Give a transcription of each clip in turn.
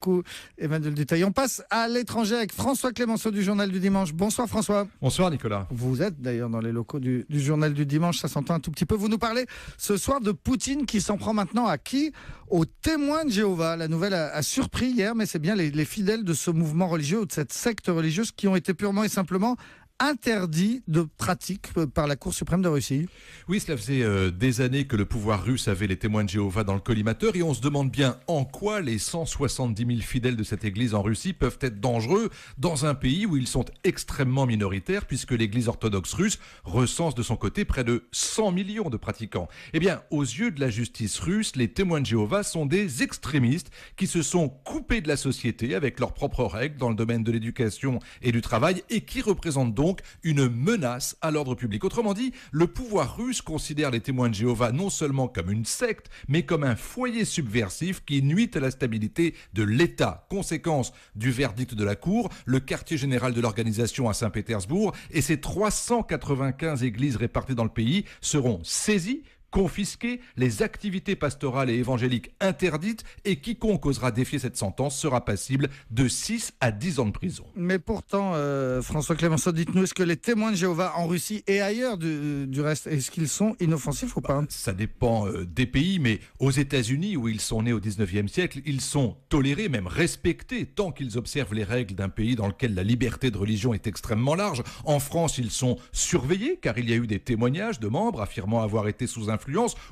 beaucoup, Emmanuel Dutheil. On passe à l'étranger avec François Clémenceau du Journal du Dimanche. Bonsoir François. Bonsoir Nicolas. Vous êtes d'ailleurs dans les locaux du Journal du Dimanche, ça s'entend un tout petit peu. Vous nous parlez ce soir de Poutine qui s'en prend maintenant à qui? Aux témoins de Jéhovah. La nouvelle a surpris hier, mais c'est bien les fidèles de ce mouvement religieux ou de cette secte religieuse qui ont été purement et simplement interdit de pratique par la Cour suprême de Russie. Oui, cela faisait des années que le pouvoir russe avait les témoins de Jéhovah dans le collimateur et on se demande bien en quoi les 170 000 fidèles de cette église en Russie peuvent être dangereux dans un pays où ils sont extrêmement minoritaires puisque l'église orthodoxe russe recense de son côté près de 100 millions de pratiquants. Eh bien, aux yeux de la justice russe, les témoins de Jéhovah sont des extrémistes qui se sont coupés de la société avec leurs propres règles dans le domaine de l'éducation et du travail et qui représentent donc une menace à l'ordre public. Autrement dit, le pouvoir russe considère les témoins de Jéhovah non seulement comme une secte, mais comme un foyer subversif qui nuit à la stabilité de l'État. Conséquence du verdict de la Cour, le quartier général de l'organisation à Saint-Pétersbourg et ses 395 églises réparties dans le pays seront saisies, confisquées, les activités pastorales et évangéliques interdites et quiconque osera défier cette sentence sera passible de 6 à 10 ans de prison. Mais pourtant, François Clémenceau, dites-nous, est-ce que les témoins de Jéhovah en Russie et ailleurs du reste, est-ce qu'ils sont inoffensifs ou pas? Ça dépend des pays, mais aux États-Unis, où ils sont nés au 19e siècle, ils sont tolérés, même respectés, tant qu'ils observent les règles d'un pays dans lequel la liberté de religion est extrêmement large. En France, ils sont surveillés, car il y a eu des témoignages de membres affirmant avoir été sous influence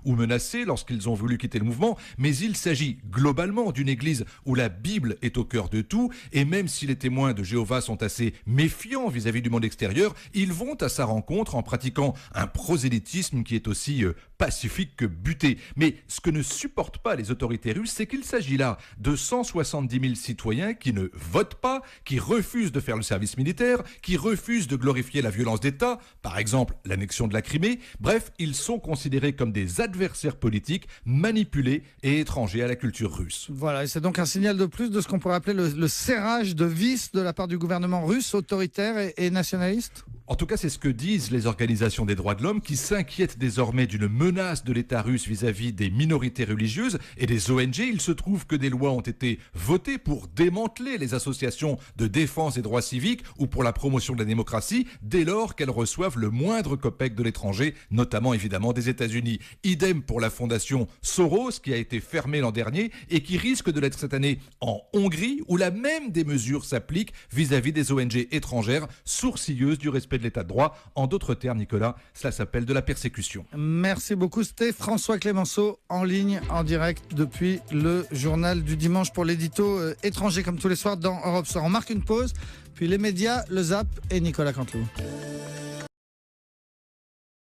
ou menacés lorsqu'ils ont voulu quitter le mouvement, mais il s'agit globalement d'une église où la Bible est au cœur de tout, et même si les témoins de Jéhovah sont assez méfiants vis-à-vis du monde extérieur, ils vont à sa rencontre en pratiquant un prosélytisme qui est aussi pacifique que buté. Mais ce que ne supportent pas les autorités russes, c'est qu'il s'agit là de 170 000 citoyens qui ne votent pas, qui refusent de faire le service militaire, qui refusent de glorifier la violence d'État, par exemple l'annexion de la Crimée. Bref, ils sont considérés comme des adversaires politiques manipulés et étrangers à la culture russe. Voilà, et c'est donc un signal de plus de ce qu'on pourrait appeler le serrage de vis de la part du gouvernement russe, autoritaire et nationaliste? En tout cas, c'est ce que disent les organisations des droits de l'homme qui s'inquiètent désormais d'une menace de l'État russe vis-à-vis des minorités religieuses et des ONG. Il se trouve que des lois ont été votées pour démanteler les associations de défense des droits civiques ou pour la promotion de la démocratie dès lors qu'elles reçoivent le moindre copec de l'étranger, notamment évidemment des États-Unis. Idem pour la fondation Soros qui a été fermée l'an dernier et qui risque de l'être cette année en Hongrie où la même des mesures s'applique vis-à-vis des ONG étrangères sourcilleuses du respect de l'état de droit. En d'autres termes, Nicolas, cela s'appelle de la persécution. Merci beaucoup. C'était François Clémenceau en ligne, en direct depuis le Journal du Dimanche pour l'édito étranger comme tous les soirs dans Europe Soir. On marque une pause, puis les médias, le Zap et Nicolas Canteloup.